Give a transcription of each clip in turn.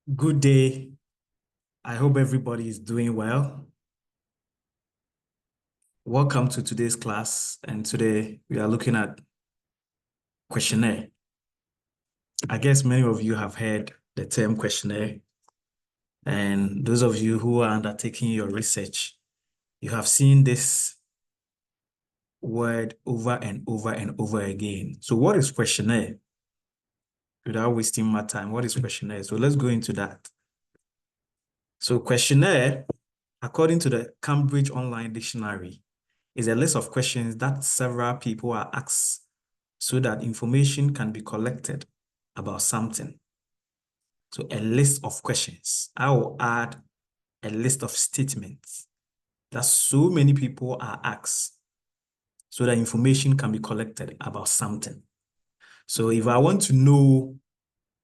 Good day. I hope everybody is doing well. Welcome to today's class, and today we are looking at questionnaire. I guess many of you have heard the term questionnaire, and those of you who are undertaking your research, you have seen this word over and over and over again. So what is questionnaire? Without wasting my time, what is questionnaire? So let's go into that. So questionnaire, according to the Cambridge Online Dictionary, is a list of questions that several people are asked so that information can be collected about something. So a list of questions. I will add a list of statements that so many people are asked so that information can be collected about something. So if I want to know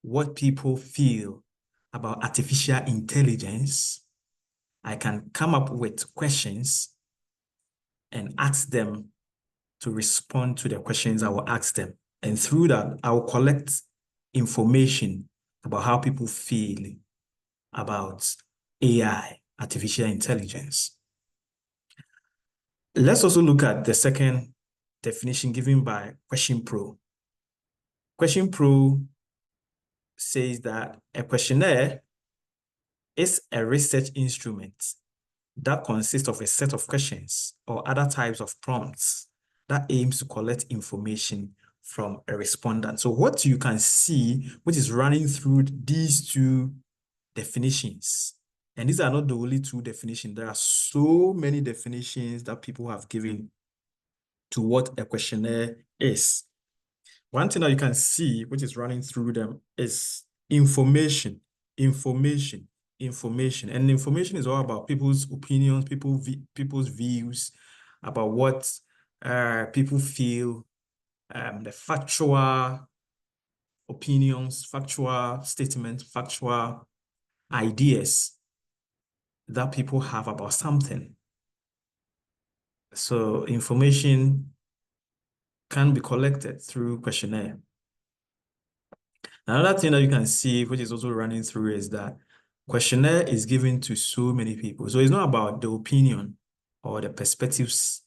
what people feel about artificial intelligence, I can come up with questions and ask them to respond to the questions I will ask them. And through that, I will collect information about how people feel about AI, artificial intelligence. Let's also look at the second definition given by Question Pro. Question Pro says that a questionnaire is a research instrument that consists of a set of questions or other types of prompts that aims to collect information from a respondent. So what you can see, which is running through these two definitions, and these are not the only two definitions. There are so many definitions that people have given to what a questionnaire is. One thing that you can see, which is running through them, is information, information, information. And information is all about people's opinions, people's views about what people feel, the factual opinions, factual statements, factual ideas that people have about something. So information can be collected through questionnaire. Another thing that you can see, which is also running through, is that questionnaire is given to so many people. So it's not about the opinion or the perspectives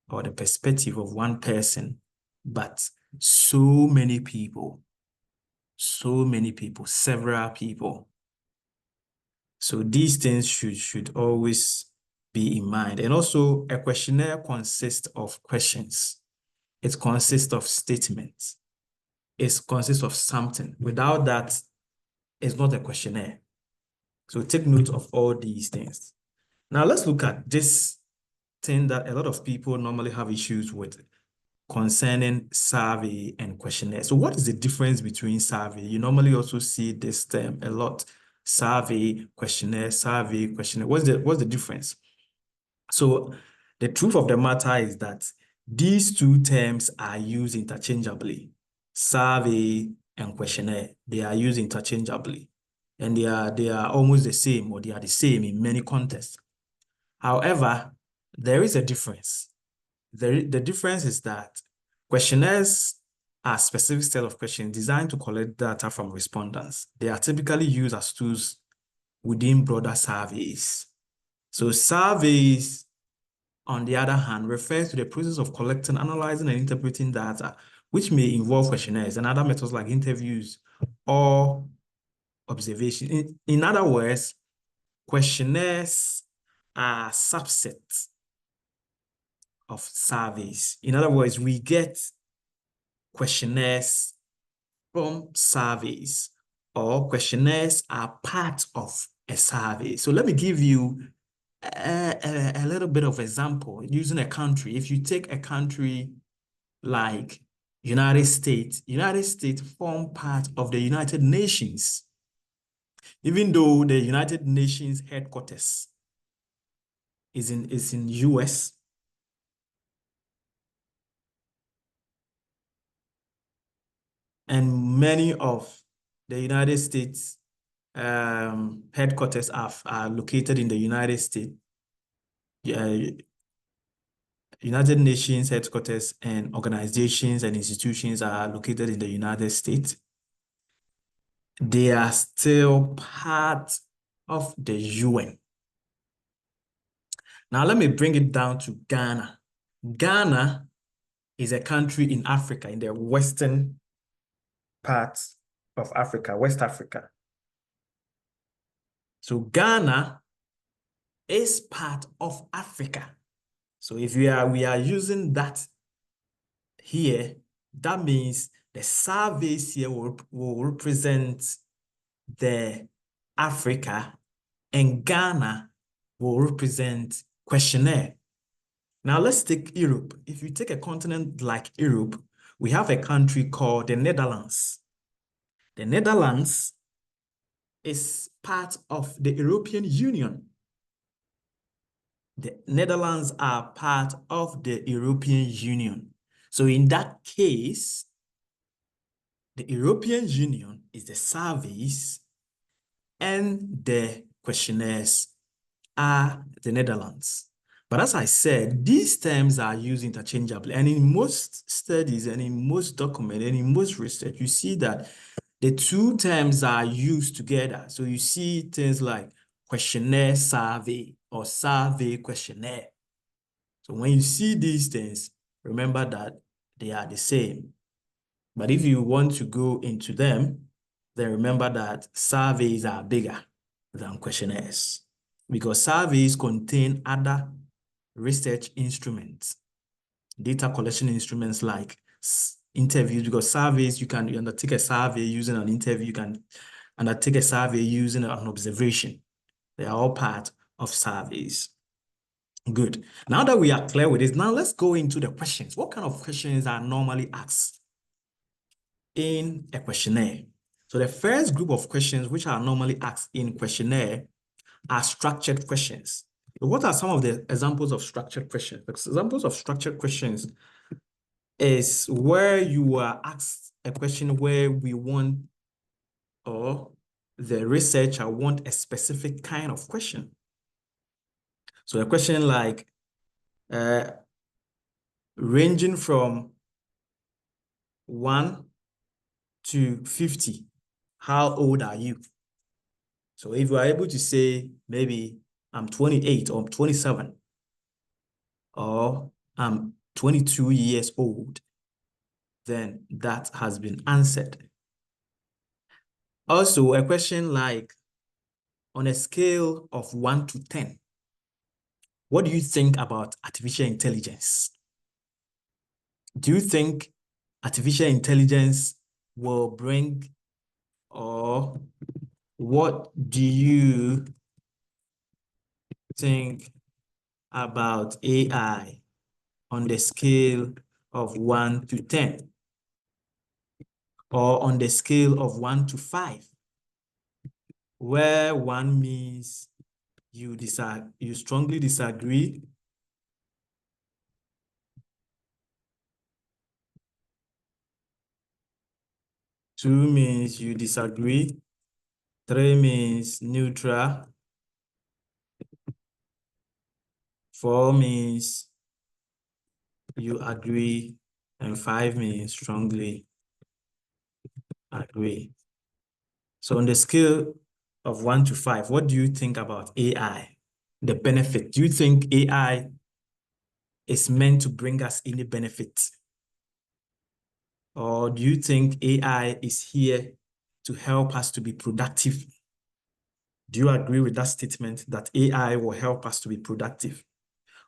or the perspective of one person, but so many people, several people. So these things should always be in mind. And also, a questionnaire consists of questions. It consists of statements. It consists of something. Without that, it's not a questionnaire. So take note of all these things. Now let's look at this thing that a lot of people normally have issues with concerning survey and questionnaire. So what is the difference between survey? You normally also see this term a lot. Survey, questionnaire, survey, questionnaire. What's the difference? So the truth of the matter is that these two terms are used interchangeably. Survey and questionnaire, they are used interchangeably. And they are almost the same, or they are the same in many contexts. However, there is a difference. The difference is that questionnaires are specific set of questions designed to collect data from respondents. They are typically used as tools within broader surveys. So surveys, on the other hand, refers to the process of collecting, analyzing, and interpreting data, which may involve questionnaires and other methods like interviews or observation. In other words, questionnaires are subsets of surveys. In other words, we get questionnaires from surveys, or questionnaires are part of a survey. So let me give you a little bit of example using a country. If you take a country like United States form part of the United Nations, even though the United Nations headquarters is in US. And many of the United States headquarters are located in the United States. United Nations headquarters and organizations and institutions are located in the United States. they are still part of the UN. Now, let me bring it down to Ghana. Ghana is a country in Africa, in the western part of Africa, West Africa. So Ghana is part of Africa. So if we are using that here, that means the surveys here will represent the Africa, and Ghana will represent questionnaire. Now let's take Europe. If you take a continent like Europe, we have a country called the Netherlands. The Netherlands is part of the European Union. The Netherlands are part of the European Union. So in that case, the European Union is the surveys and the questionnaires are the Netherlands. But as I said, these terms are used interchangeably. And in most studies and in most documents and in most research, you see that the two terms are used together. So you see things like questionnaire survey or survey questionnaire. So when you see these things, remember that they are the same. But if you want to go into them, then remember that surveys are bigger than questionnaires because surveys contain other research instruments, data collection instruments like interviews, because surveys, you undertake a survey using an interview, you can undertake a survey using an observation. They are all part of surveys. Good. Now that we are clear with this, now let's go into the questions. What kind of questions are normally asked in a questionnaire? So the first group of questions which are normally asked in questionnaire are structured questions. What are some of the examples of structured questions? Examples of structured questions is where you are asked a question where we want, or the researcher want a specific kind of question. So a question like ranging from 1 to 50, how old are you? So if you are able to say maybe I'm 28 or I'm 27 or I'm 22 years old, then that has been answered. Also, a question like on a scale of 1 to 10, what do you think about artificial intelligence? Do you think artificial intelligence will bring, or what do you think about AI on the scale of 1 to 10? Or on the scale of 1 to 5, where 1 means you strongly disagree, 2 means you disagree, 3 means neutral, 4 means you agree, and 5 means strongly agree. So on the scale of 1 to 5, what do you think about AI? The benefit. Do you think AI is meant to bring us any benefit? Or do you think AI is here to help us to be productive? Do you agree with that statement that AI will help us to be productive?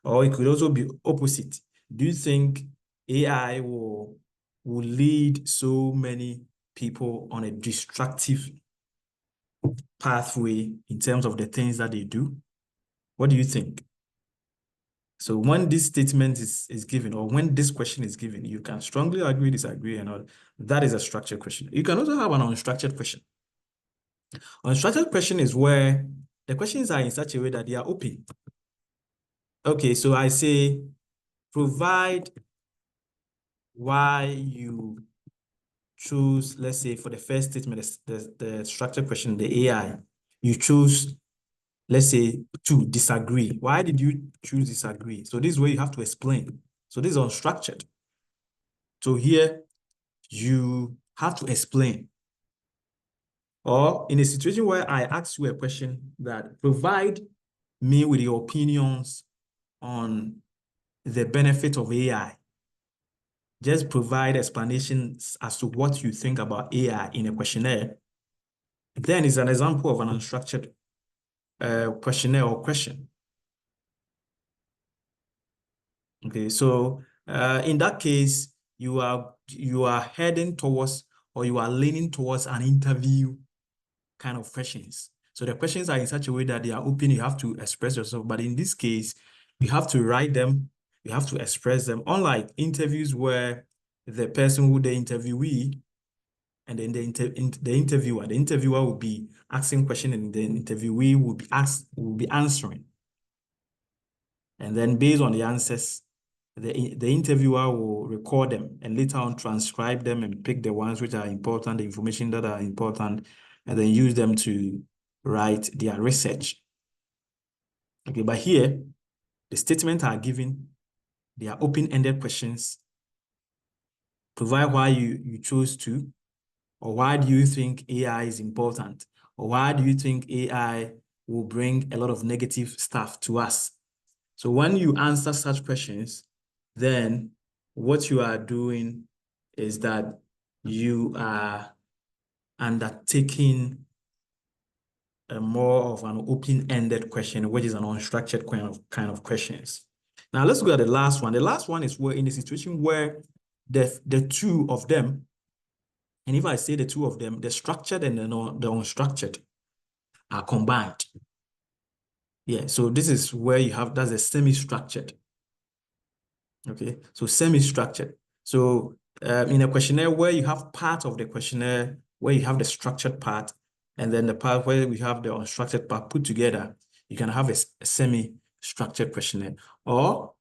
Or it could also be opposite. Do you think AI will lead so many people on a destructive pathway in terms of the things that they do? What do you think? So when this statement is given, or when this question is given, you can strongly agree, disagree, and all. That is a structured question. You can also have an unstructured question. Unstructured question is where the questions are in such a way that they are open. Okay, so I say, provide why you choose, let's say for the first statement, the structured question, the AI, you choose, let's say, to disagree. Why did you choose disagree? So this is where you have to explain. So this is unstructured. So here you have to explain. Or in a situation where I ask you a question that provide me with your opinions on the benefit of AI. Just provide explanations as to what you think about AI in a questionnaire. Then it's an example of an unstructured questionnaire or question. Okay, so in that case, you are heading towards, or you are leaning towards, an interview kind of questions. So the questions are in such a way that they are open, you have to express yourself. But in this case, you have to write them, you have to express them. Unlike interviews where the person who the interviewee and then the interviewer will be asking questions and the interviewee will be answering. And then based on the answers, the interviewer will record them and later on transcribe them and pick the ones which are important, the information that are important, and then use them to write their research. Okay, but here, the statements are given, they are open-ended questions. Provide why you chose to, or why do you think AI is important, or why do you think AI will bring a lot of negative stuff to us? So when you answer such questions, then what you are doing is that you are undertaking a more of an open-ended question, which is an unstructured kind of questions. Now let's go at the last one. The last one is where in a situation where the two of them, and if I say the two of them, the structured and the unstructured are combined. Yeah, so this is where you have, that's a semi-structured. Okay, so semi-structured. So in a questionnaire where you have part of the questionnaire where you have the structured part, and then the part where we have the unstructured part put together, you can have a semi-structured questionnaire. Or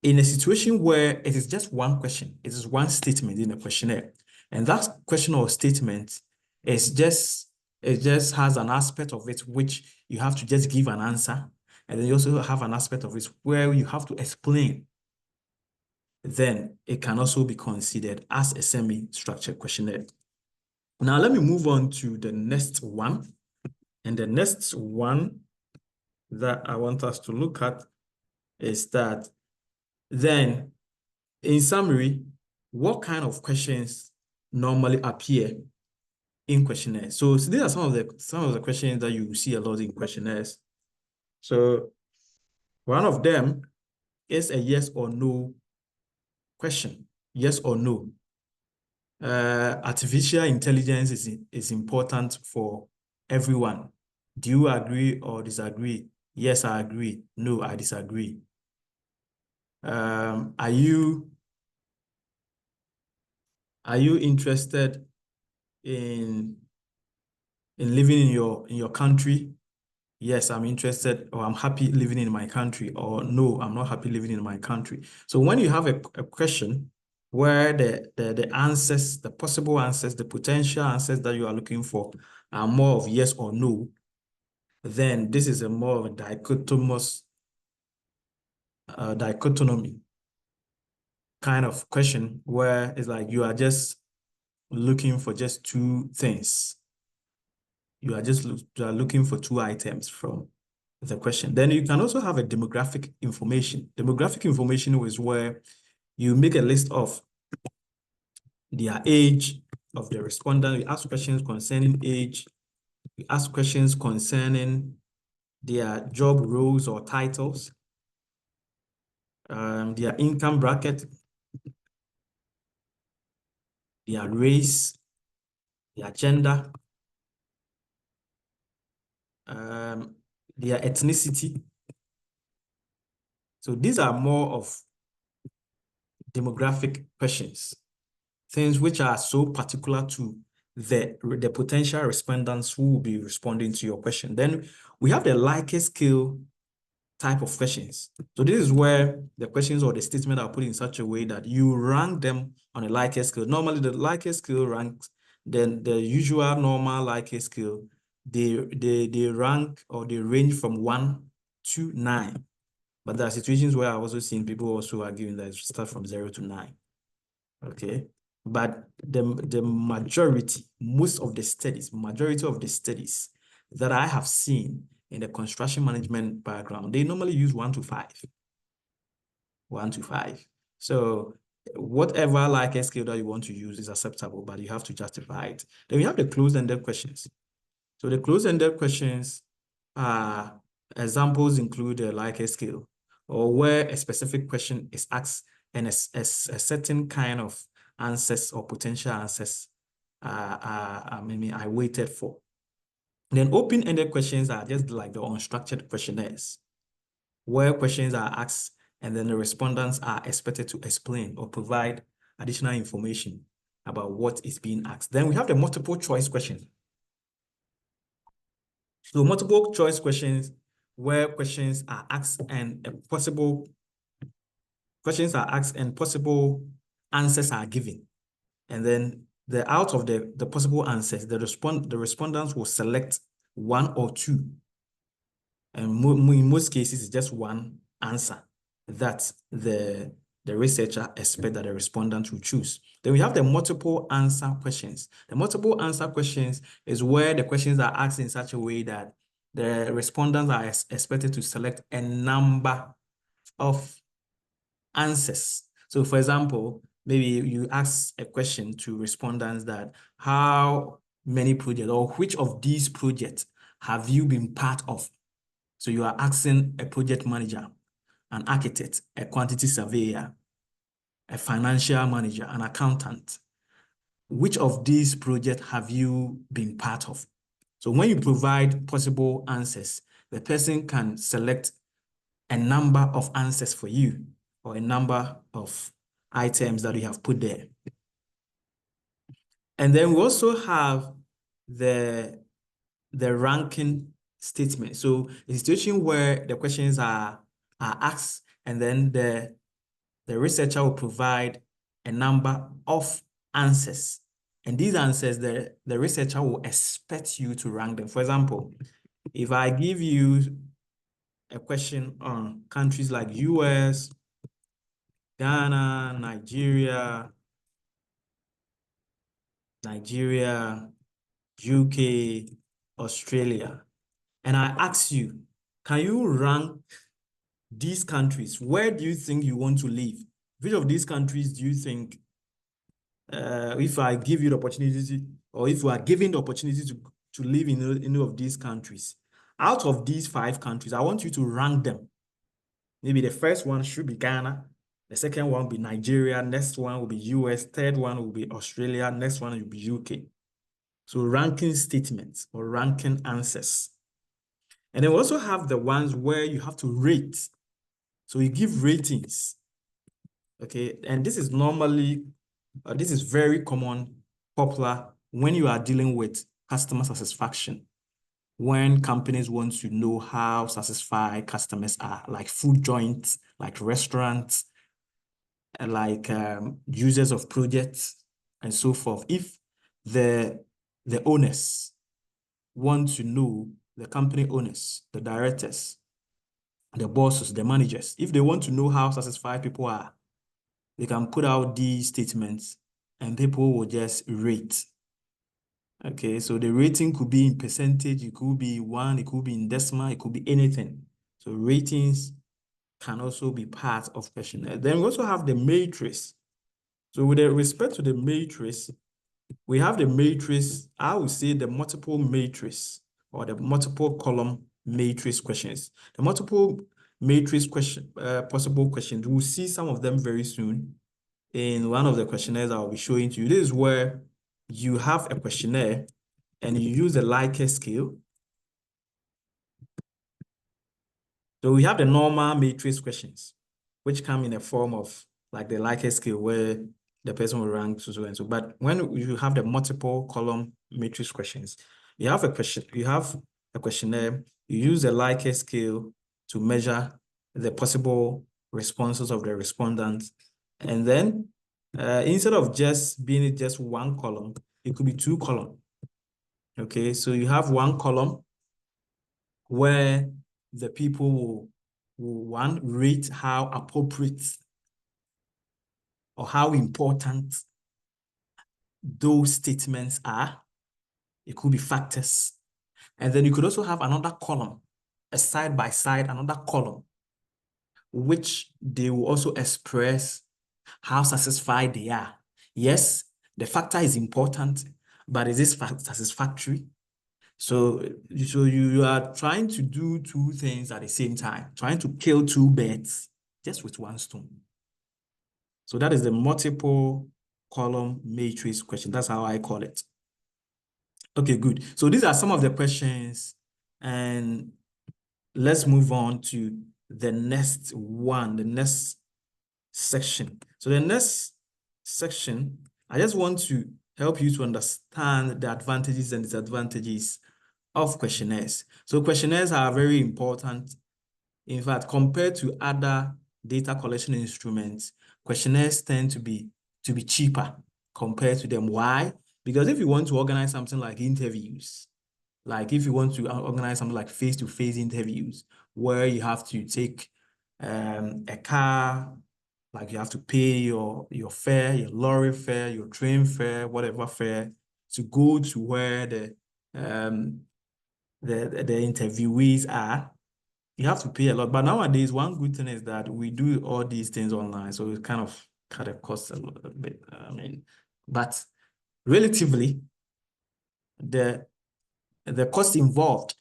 in a situation where it is just one question, it is one statement in a questionnaire, and that question or statement is it just has an aspect of it which you have to just give an answer, and then you also have an aspect of it where you have to explain. Then it can also be considered as a semi-structured questionnaire. Now, let me move on to the next one. And the next one that I want us to look at is that then, in summary, what kind of questions normally appear in questionnaires? So these are some of the questions that you see a lot in questionnaires. So one of them is a yes or no question. Yes or no. Artificial intelligence is important for everyone. Do you agree or disagree? Yes, I agree. No, I disagree. Are you interested in living in your country? Yes, I'm interested, or I'm happy living in my country, or no, I'm not happy living in my country. So when you have a question where the answers, the possible answers, the potential answers that you are looking for are more of yes or no, then this is a more of a dichotomy kind of question where it's like you are just looking for just two things. You are looking for two items from the question. Then you can also have a demographic information. Demographic information is where you make a list of their age of the respondent. You ask questions concerning age. You ask questions concerning their job roles or titles, their income bracket, their race, their gender, their ethnicity. So these are more of demographic questions, things which are so particular to the potential respondents who will be responding to your question. Then we have the Likert scale type of questions. So this is where the questions or the statement are put in such a way that you rank them on a Likert scale. Normally, the Likert scale ranks, then the usual normal Likert scale, they rank or they range from 1 to 9. But there are situations where I've also seen people also are given that start from 0 to 9. Okay. But the majority of the studies that I have seen in the construction management background, they normally use 1 to 5. 1 to 5. So whatever like a scale that you want to use is acceptable, but you have to justify it. Then we have the closed-ended questions. So the closed-ended questions are examples include a like a scale, or where a specific question is asked and a certain kind of answers or potential answers I waited for. Then open-ended questions are just like the unstructured questionnaires, where questions are asked and then the respondents are expected to explain or provide additional information about what is being asked. Then we have the multiple choice questions. So multiple choice questions, where questions are asked and possible answers are given. And then out of the possible answers, the respondents will select one or two. And in most cases, it's just one answer that the researcher expects that the respondent will choose. Then we have the multiple answer questions. The multiple answer questions is where the questions are asked in such a way that the respondents are expected to select a number of answers. So for example, maybe you ask a question to respondents that how many projects or which of these projects have you been part of? So you are asking a project manager, an architect, a quantity surveyor, a financial manager, an accountant. Which of these projects have you been part of? So when you provide possible answers, the person can select a number of answers for you or a number of items that you have put there. And then we also have the ranking statement. So a situation where the questions are asked and then the researcher will provide a number of answers. And these answers, the researcher will expect you to rank them. For example, if I give you a question on countries like US, Ghana, Nigeria, UK, Australia, and I ask you, can you rank these countries? Where do you think you want to live? Which of these countries do you think, if I give you the opportunity, or if you are given the opportunity to live in any of these countries, out of these 5 countries, I want you to rank them. Maybe the first one should be Ghana, the second one will be Nigeria, next one will be US, third one will be Australia, next one will be UK. So ranking statements or ranking answers. And then we also have the ones where you have to rate. So you give ratings. Okay, and this is normally, this is very common, popular when you are dealing with customer satisfaction. When companies want to know how satisfied customers are, like food joints, like restaurants, and like users of projects and so forth. If the owners want to know, the company owners, the directors, the bosses, the managers, if they want to know how satisfied people are, they can put out these statements and people will just rate. Okay, so the rating could be in percentage, it could be 1, it could be in decimal, it could be anything. So ratings can also be part of questionnaire. Then we also have the matrix. So with respect to the matrix, we have the matrix, I would say the multiple matrix or the multiple column matrix questions. The multiple matrix question, possible questions, we'll see some of them very soon in one of the questionnaires I'll be showing to you. This is where you have a questionnaire and you use a Likert scale. So we have the normal matrix questions, which come in a form of like the Likert scale where the person will rank so and so. But when you have the multiple column matrix questions, you have a questionnaire, you use a Likert scale to measure the possible responses of the respondents. And then instead of just being just one column, it could be 2 columns. Okay, so you have 1 column where the people will rate how appropriate or how important those statements are. It could be factors. And then you could also have another column, a side by side, another column, which they will also express how satisfied they are. Yes, the factor is important, but is this satisfactory? So you are trying to do two things at the same time, trying to kill two birds just with one stone. So that is the multiple column matrix question. That's how I call it. Okay, good. So these are some of the questions, and let's move on to the next one, the next section. So the next section, I just want to help you to understand the advantages and disadvantages of questionnaires. So questionnaires are very important. In fact, compared to other data collection instruments, questionnaires tend to be cheaper compared to them. Why? Because if you want to organize something like interviews, like if you want to organize something like face-to-face interviews, where you have to take a car, like you have to pay your fare, your lorry fare, your train fare, whatever fare, to go to where the interviewees are, you have to pay a lot. But nowadays, one good thing is that we do all these things online, so it kind of cut the cost a little bit. I mean, but relatively, the cost involved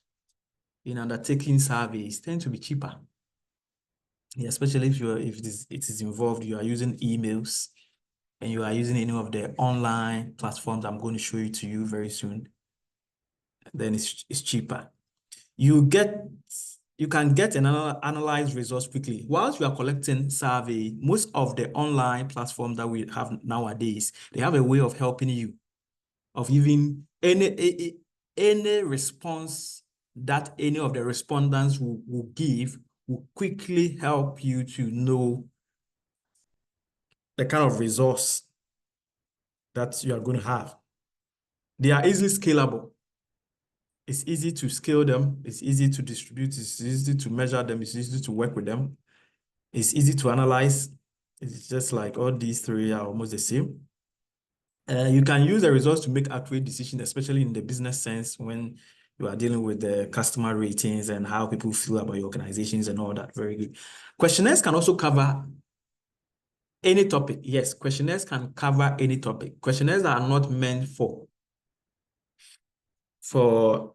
in undertaking surveys tend to be cheaper. Yeah, especially if it is involved, you are using emails and you are using any of the online platforms I'm going to show you to you very soon, then it's cheaper. You can get and analyze results quickly. Whilst you are collecting survey, most of the online platforms that we have nowadays, they have a way of helping you, of even any response that any of the respondents will give will quickly help you to know the kind of resource that you are going to have. They are easily scalable. It's easy to scale them. It's easy to distribute. It's easy to measure them. It's easy to work with them. It's easy to analyze. It's just like all these three are almost the same. You can use the results to make accurate decisions, especially in the business sense when you are dealing with the customer ratings and how people feel about your organizations and all that. Very good. Questionnaires can also cover any topic. Yes, questionnaires can cover any topic. Questionnaires are not meant for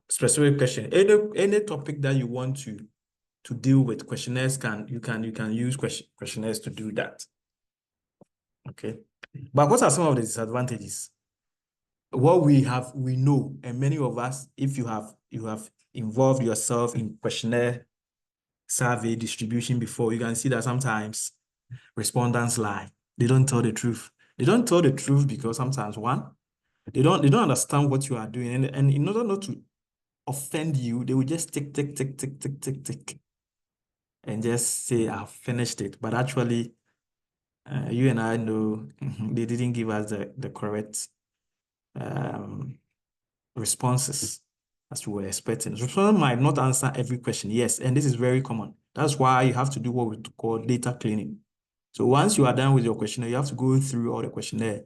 specific question. Any topic that you want to deal with, questionnaires you can use questionnaires to do that. Okay. But what are some of the disadvantages? What we know, and many of us, if you have involved yourself in questionnaire survey distribution before, you can see that sometimes respondents lie. They don't tell the truth. They don't tell the truth because sometimes one, they don't understand what you are doing. And in order not to offend you, they will just tick, tick, tick, tick, tick, tick, tick, and just say, I've finished it. But actually, you and I know they didn't give us the correct responses as we were expecting. So someone might not answer every question. Yes, and this is very common. That's why you have to do what we call data cleaning. So once you are done with your questionnaire, you have to go through all the questionnaire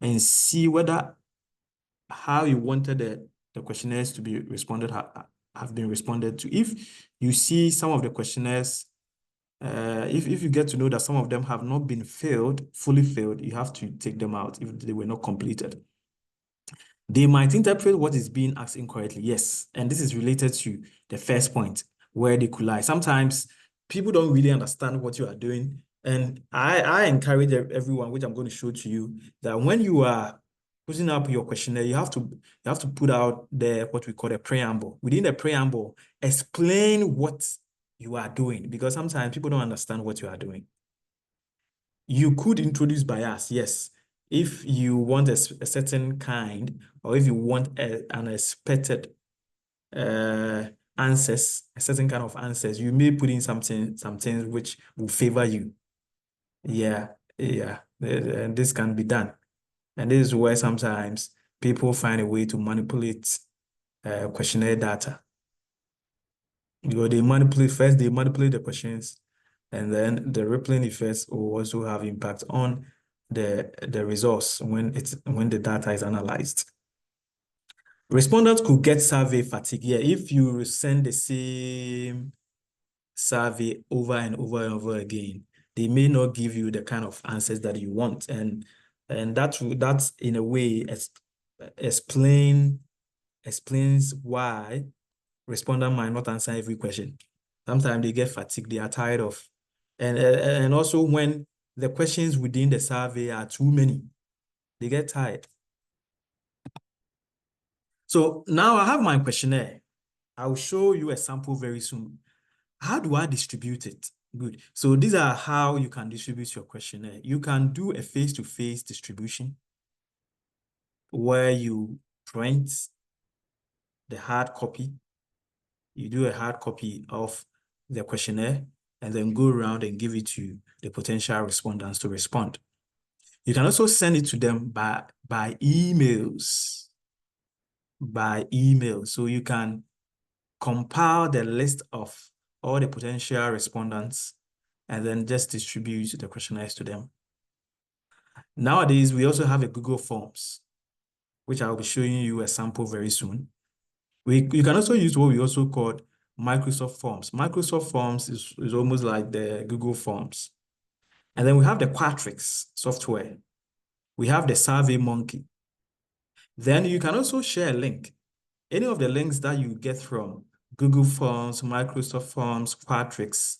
and see whether how you wanted the questionnaires to be responded have been responded to. If you see some of the questionnaires, if you get to know that some of them have not been fully filled, you have to take them out if they were not completed. They might interpret what is being asked incorrectly. Yes. And this is related to the first point where they could lie. Sometimes people don't really understand what you are doing. And I encourage everyone, which I'm going to show to you, that when you are putting up your questionnaire, you have to put out what we call a preamble. Within the preamble, explain what you are doing, because sometimes people don't understand what you are doing. You could introduce bias, yes. If you want a certain kind, or if you want an expected answers, a certain kind of answers, you may put in some things which will favor you. Yeah, and this can be done. And this is where sometimes people find a way to manipulate questionnaire data. They manipulate the questions, and then the rippling effects will also have impact on the results when the data is analyzed. Respondents could get survey fatigue. Yeah, if you send the same survey over and over and over again, they may not give you the kind of answers that you want. And that's in a way explains why respondent might not answer every question. Sometimes they get fatigued, they are tired of. And also when the questions within the survey are too many, they get tired. So now I have my questionnaire. I will show you a sample very soon. How do I distribute it? Good. So these are how you can distribute your questionnaire. You can do a face-to-face distribution where you print the hard copy. You do a hard copy of the questionnaire and then go around and give it to the potential respondents to respond. You can also send it to them by emails. By email. So you can compile the list of all the potential respondents and then just distribute the questionnaires to them. Nowadays, we also have a Google Forms, which I'll be showing you a sample very soon. You can also use what we also call Microsoft Forms. Microsoft Forms is almost like the Google Forms. And then we have the Quatrix software. We have the Survey Monkey. Then you can also share a link. Any of the links that you get from Google Forms, Microsoft Forms, Quatrix,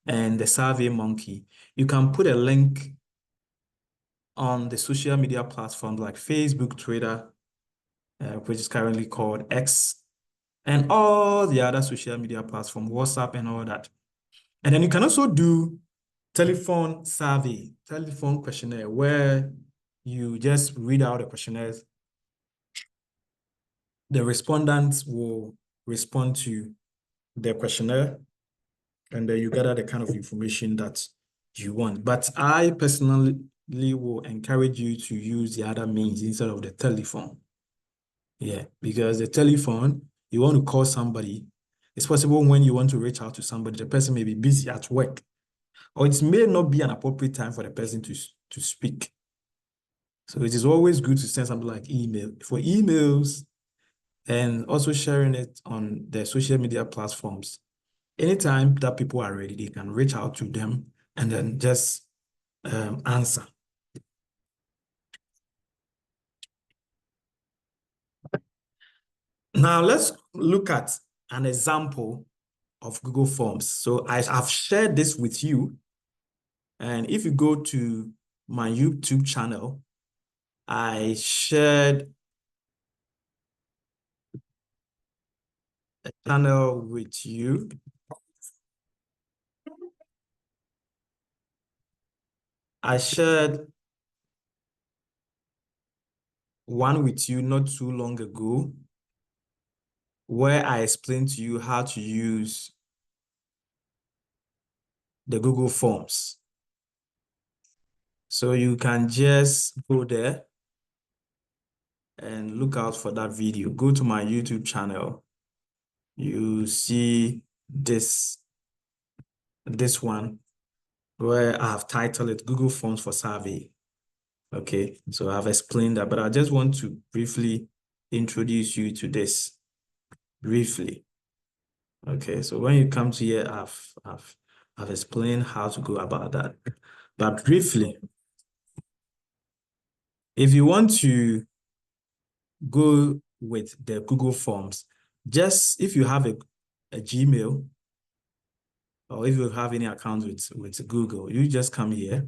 and the Survey Monkey, you can put a link on the social media platforms like Facebook, Twitter, which is currently called X, and all the other social media platforms, WhatsApp and all that. And then you can also do telephone survey, telephone questionnaire, where you just read out the questionnaires. The respondents will respond to the questionnaire, and then you gather the kind of information that you want. But I personally will encourage you to use the other means instead of the telephone. Yeah, because the telephone, you want to call somebody. It's possible when you want to reach out to somebody, the person may be busy at work, or it may not be an appropriate time for the person to speak. So it is always good to send something like email. For emails and also sharing it on the social media platforms, anytime that people are ready, they can reach out to them and then just answer. Now let's look at an example of Google Forms. So I've shared this with you. And if you go to my YouTube channel, I shared a channel with you. I shared one with you not too long ago, where I explained to you how to use the Google Forms. So you can just go there and look out for that video. Go to my YouTube channel. You see this one where I have titled it Google Forms for Survey. Okay, so I've explained that, but I just want to briefly introduce you to this briefly. Okay, so when you come to here, I've explained how to go about that. But briefly, if you want to go with the Google Forms, just if you have a Gmail, or if you have any account with Google, you just come here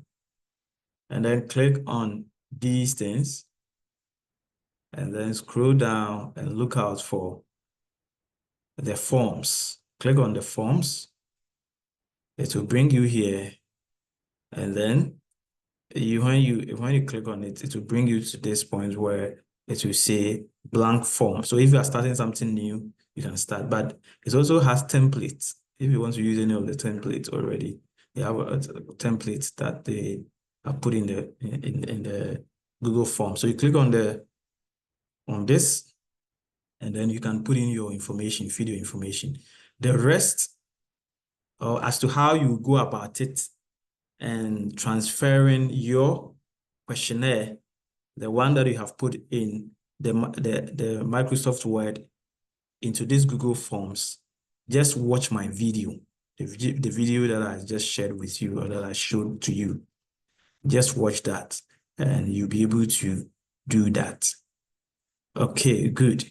and then click on these things and then scroll down and look out for the forms. Click on the forms. It will bring you here. And then when you click on it, it will bring you to this point where it will say blank form. So if you are starting something new, you can start. But it also has templates. If you want to use any of the templates already, you have a template that they are put in the Google form. So you click on this, and then you can put in your information, feed your information. The rest, or as to how you go about it and transferring your questionnaire, the one that you have put in the Microsoft Word into this Google Forms, just watch my video, the video that I just shared with you or that I showed to you. Just watch that and you'll be able to do that. Okay, good.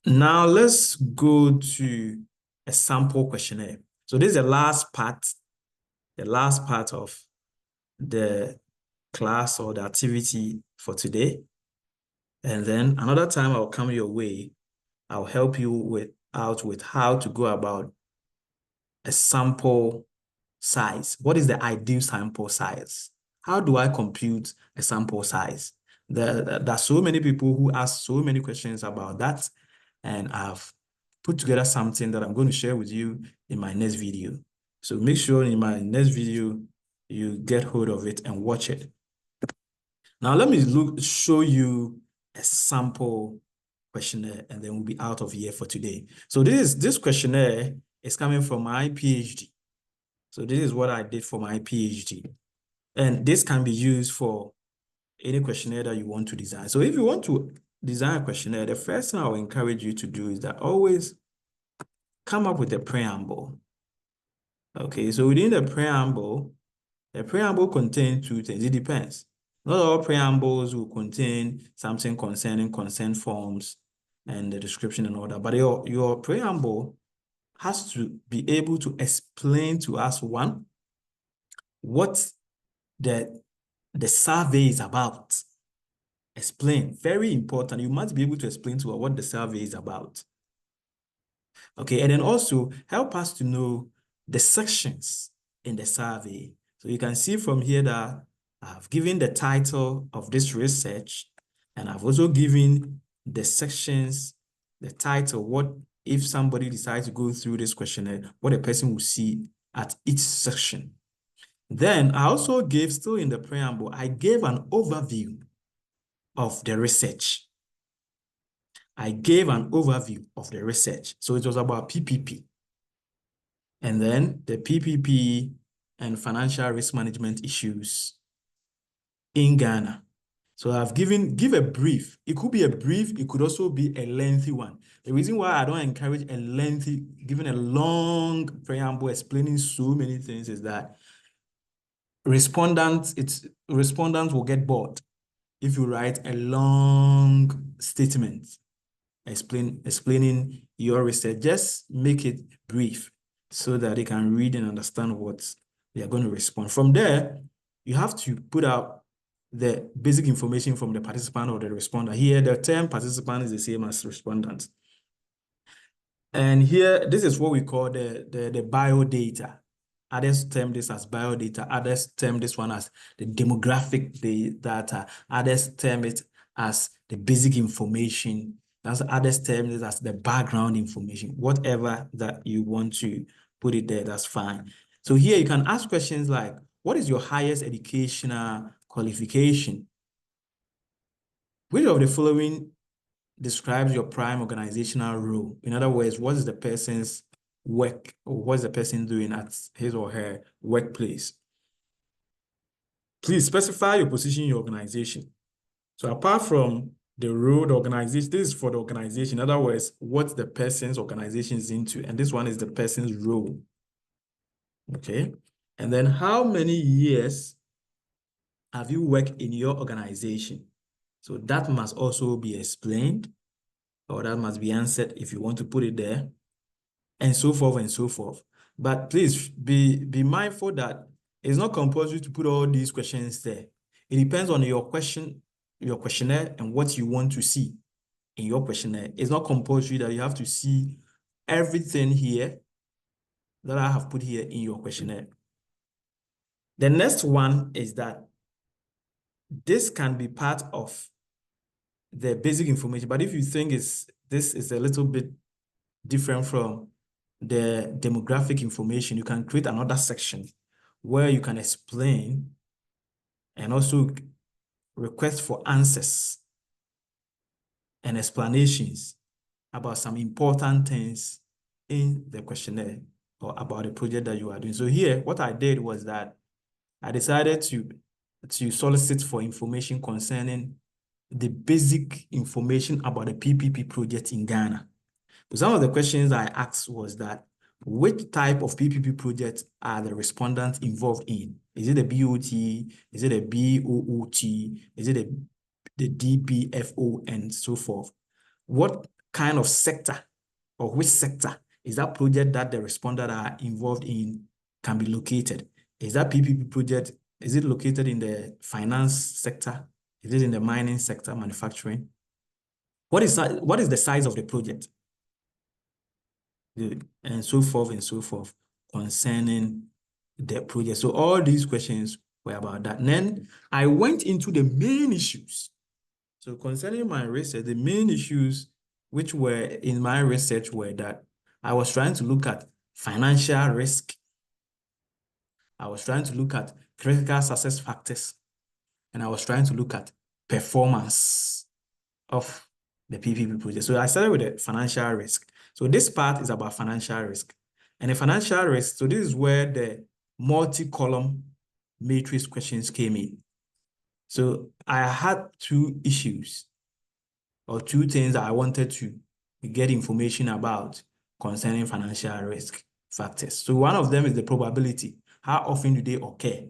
Now let's go to a sample questionnaire. So this is the last part of the class or the activity for today. And then another time I'll come your way. I'll help you out with how to go about a sample size. What is the ideal sample size? How do I compute a sample size? There are so many people who ask so many questions about that, and I've put together something that I'm going to share with you in my next video. So make sure in my next video, you get hold of it and watch it. Now let me show you a sample questionnaire, and then we'll be out of here for today. So this questionnaire is coming from my PhD. So this is what I did for my PhD. And this can be used for any questionnaire that you want to design. So if you want to design a questionnaire, the first thing I will encourage you to do is that always come up with a preamble. Okay, so within the preamble contains two things. It depends. Not all preambles will contain something concerning consent forms and the description and all that, but your preamble has to be able to explain to us, one, what the survey is about. Explain, very important. You must be able to explain to us what the survey is about. Okay, and then also help us to know the sections in the survey. So you can see from here that I've given the title of this research, and I've also given the sections, the title, what if somebody decides to go through this questionnaire, what a person will see at each section. Then I also gave, still in the preamble, I gave an overview of the research. I gave an overview of the research. So it was about PPP. And then the PPP and financial risk management issues in Ghana. So I've give a brief. It could be a brief, it could also be a lengthy one. The reason why I don't encourage giving a long preamble explaining so many things is that respondents will get bored if you write a long statement explaining your research. Just make it brief so that they can read and understand what they are going to respond. From there, you have to put out the basic information from the participant or the responder. Here, the term participant is the same as respondent. And here, this is what we call the bio data. Others term this as biodata. Others term this one as the demographic data. Others term it as the basic information. That's others term it as the background information. Whatever that you want to put it there, that's fine. So here you can ask questions like, what is your highest educational qualification? Which of the following describes your prime organizational role? In other words, what is the person's work, or what is the person doing at his or her workplace? Please specify your position in your organization. So apart from the role, the organization, this is for the organization. In other words, what the person's organization is into, and this one is the person's role. Okay. And then how many years have you worked in your organization? So that must also be explained, or that must be answered if you want to put it there, and so forth and so forth. But please be mindful that it's not compulsory to put all these questions there. It depends on your questionnaire and what you want to see in your questionnaire. It's not compulsory that you have to see everything here that I have put here in your questionnaire. The next one is that this can be part of the basic information, but if you think this is a little bit different from the demographic information, you can create another section where you can explain and also request for answers and explanations about some important things in the questionnaire or about the project that you are doing. So here, what I did was that I decided to to solicit for information concerning the basic information about the PPP project in Ghana. So some of the questions I asked was that, which type of PPP project are the respondents involved in? Is it a BOT? Is it a BOOT? Is it the DBFO and so forth? What kind of sector or which sector is that project that the respondents are involved in can be located? Is that PPP project, is it located in the finance sector? Is it in the mining sector, manufacturing? What is the size of the project? And so forth concerning the project. So all these questions were about that. And then I went into the main issues. So concerning my research, the main issues which were in my research were that I was trying to look at financial risk. I was trying to look at critical success factors. And I was trying to look at performance of the PPP project. So I started with the financial risk. So this part is about financial risk. And the financial risk, so this is where the multi-column matrix questions came in. So I had two issues or two things that I wanted to get information about concerning financial risk factors. So one of them is the probability. How often do they occur?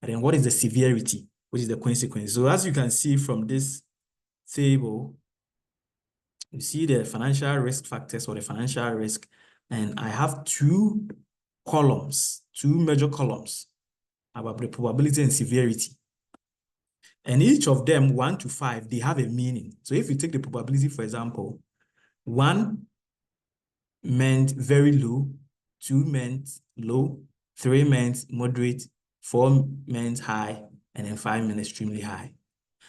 And then what is the severity, which is the consequence? So as you can see from this table, you see the financial risk factors or the financial risk, and I have two columns, two major columns about the probability and severity. And each of them, 1 to 5, they have a meaning. So if you take the probability, for example, 1 meant very low, 2 meant low, 3 meant moderate, 4 meant high, and then 5 meant extremely high.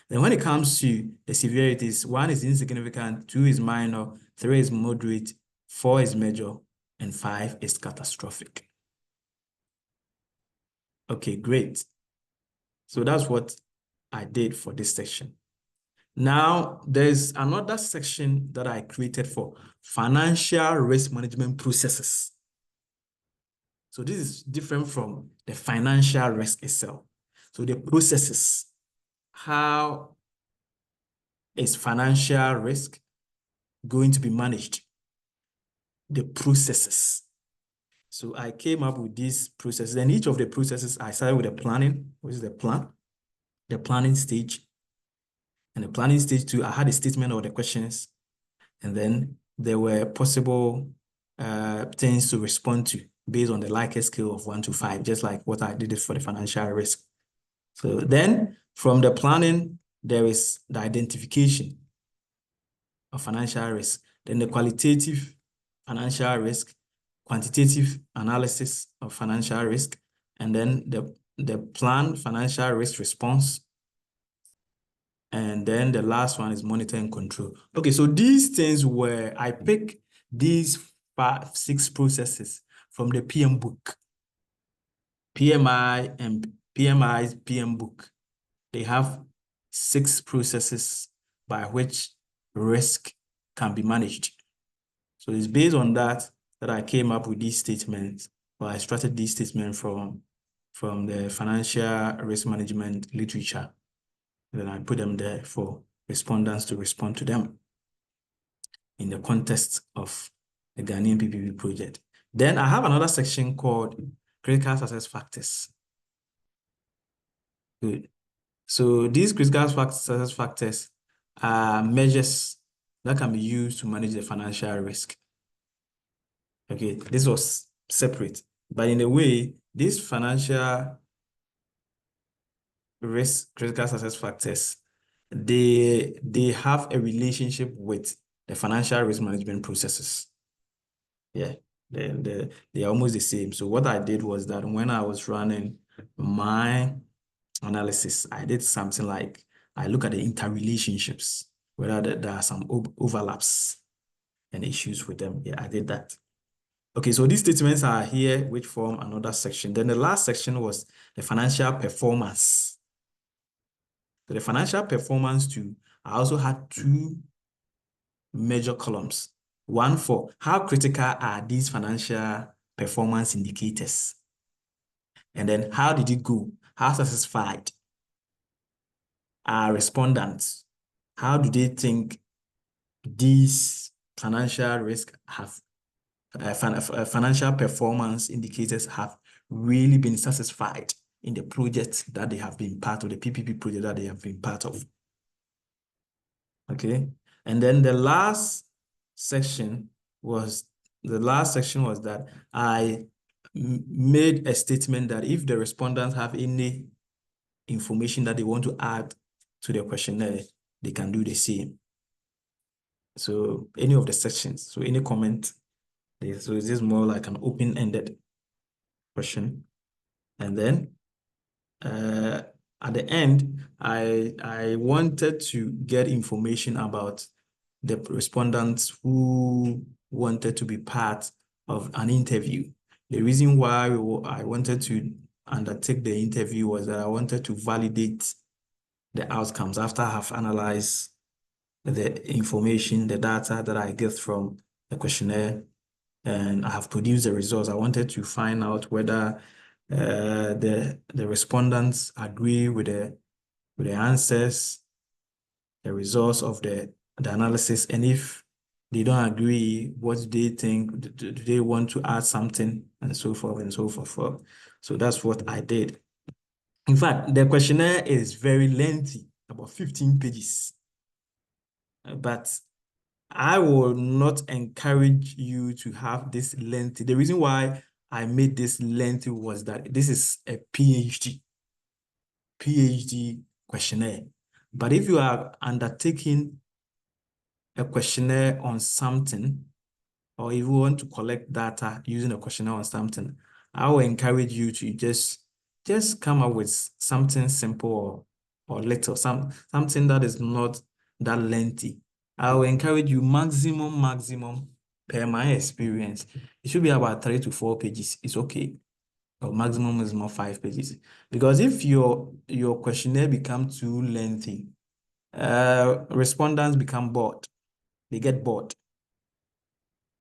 Then when it comes to the severities, 1 is insignificant, 2 is minor, 3 is moderate, 4 is major, and 5 is catastrophic. Okay, great. So that's what I did for this section. Now, there's another section that I created for financial risk management processes. So this is different from the financial risk itself. So the processes, how is financial risk going to be managed? The processes. So I came up with these processes, and each of the processes, I started with the planning, which is the planning stage. And the planning stage 2, I had a statement of the questions, and then there were possible things to respond to based on the Likert scale of 1 to 5, just like what I did for the financial risk. So then from the planning, there is the identification of financial risk, then the qualitative financial risk, quantitative analysis of financial risk, and then the planned financial risk response. And then the last one is monitor and control. Okay, so these things were, I picked these 6 processes from the PM book. PMI's PM book. They have 6 processes by which risk can be managed. So it's based on that I came up with these statements, or I extracted these statements from the financial risk management literature. Then I put them there for respondents to respond to them in the context of the Ghanaian PPP project. Then I have another section called critical success factors. Good. So these critical success factors are measures that can be used to manage the financial risk. Okay, this was separate, but in a way, these financial risk critical success factors, they have a relationship with the financial risk management processes. Yeah, they are almost the same. So what I did was that when I was running my analysis, I did something like I look at the interrelationships, whether there are some overlaps and issues with them. Yeah, I did that. Okay, so these statements are here, which form another section. Then the last section was the financial performance. So the financial performance too, I also had 2 major columns. One for how critical are these financial performance indicators? And then how did it go? How satisfied are respondents. How do they think these financial risk have financial performance indicators have really been satisfied in the project that they have been part of, the PPP project that they have been part of. Okay. And then the last section was that I made a statement that if the respondents have any information that they want to add to the questionnaire, they can do the same. So any of the sections, so any comment, so this is more like an open-ended question. And then at the end, I wanted to get information about the respondents who wanted to be part of an interview. The reason why I wanted to undertake the interview was that I wanted to validate the outcomes after I have analyzed the information, the data that I get from the questionnaire, and I have produced the results. I wanted to find out whether the respondents agree with the answers, the results of the analysis, and if they don't agree, what do they think? Do they want to add something, and so forth and so forth? So that's what I did. In fact, the questionnaire is very lengthy, about 15 pages. But I will not encourage you to have this lengthy. The reason why I made this lengthy was that this is a PhD questionnaire. But if you are undertaking a questionnaire on something, or if you want to collect data using a questionnaire on something, I will encourage you to just come up with something simple or little, something that is not that lengthy. I will encourage you maximum per my experience. It should be about 3 to 4 pages. It's okay. Or maximum 5 pages. Because if your questionnaire becomes too lengthy, respondents become bored. They get bored.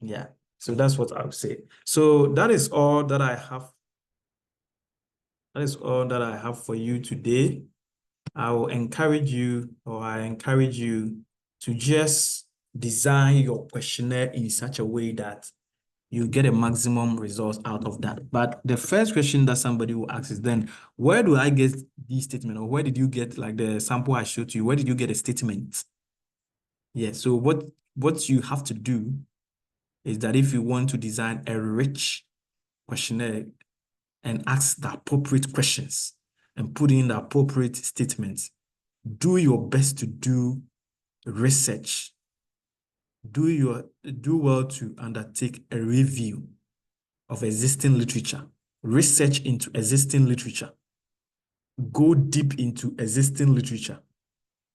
Yeah. So that's what I would say. So that is all that I have. That is all that I have for you today. I encourage you to just design your questionnaire in such a way that you get a maximum result out of that. But the first question that somebody will ask is then, where do I get these statements? Or where did you get, like the sample I showed you, where did you get a statement? Yeah, so what you have to do is that if you want to design a rich questionnaire and ask the appropriate questions and put in the appropriate statements, do your best to do research. Do well to undertake a review of existing literature. Research into existing literature. Go deep into existing literature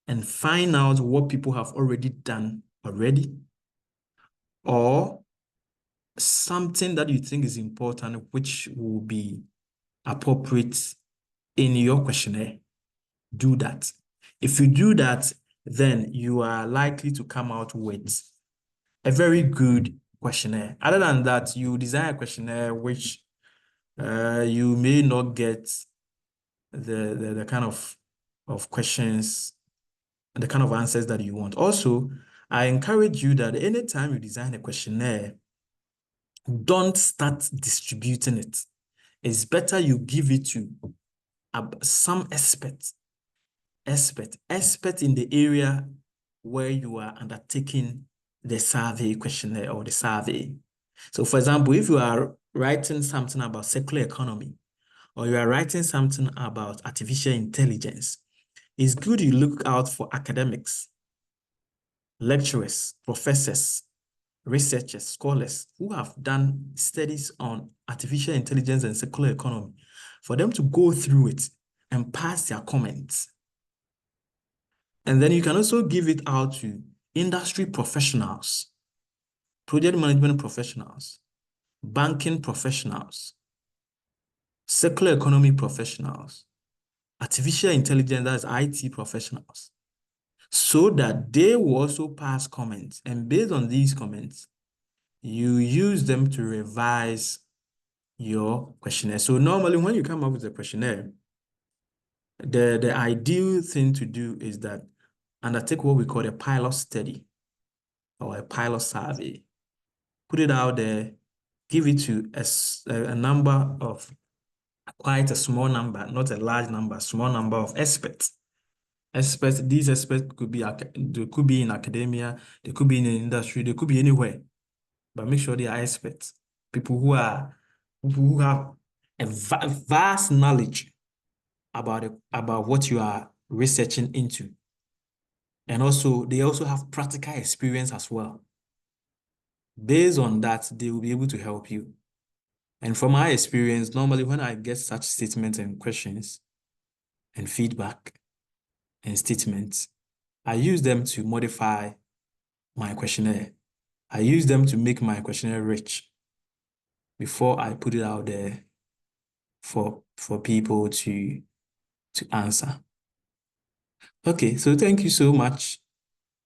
and find out what people have already done already, or something that you think is important, which will be appropriate in your questionnaire. Do that. If you do that, then you are likely to come out with a very good questionnaire. Other than that, you design a questionnaire which you may not get the kind of questions, the kind of answers that you want. Also, I encourage you that anytime you design a questionnaire, don't start distributing it. It's better you give it to some expert in the area where you are undertaking the survey questionnaire or the survey. So for example, if you are writing something about circular economy, or you are writing something about artificial intelligence, it's good you look out for academics, lecturers, professors, researchers, scholars who have done studies on artificial intelligence and circular economy, for them to go through it and pass their comments. And then you can also give it out to industry professionals, project management professionals, banking professionals, circular economy professionals, artificial intelligence, that's IT professionals, so that they will also pass comments. And based on these comments, you use them to revise your questionnaire. So normally when you come up with a questionnaire, The ideal thing to do is that undertake what we call a pilot study or a pilot survey. Put it out there, give it to a number of, quite a small number, not a large number, small number of experts. These experts they could be in academia, they could be in the industry, they could be anywhere. But make sure they are experts, people who have a vast knowledge about what you are researching into. And also, they also have practical experience as well. Based on that, they will be able to help you. And from my experience, normally when I get such statements and questions and feedback and statements, I use them to modify my questionnaire. I use them to make my questionnaire rich before I put it out there for people to answer. Okay, so thank you so much.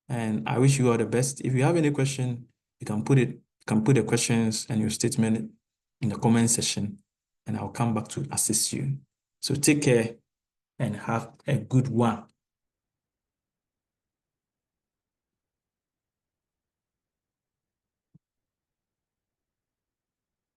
And I wish you all the best. If you have any question, you can put the questions and your statement in the comment section, and I'll come back to assist you. So take care and have a good one.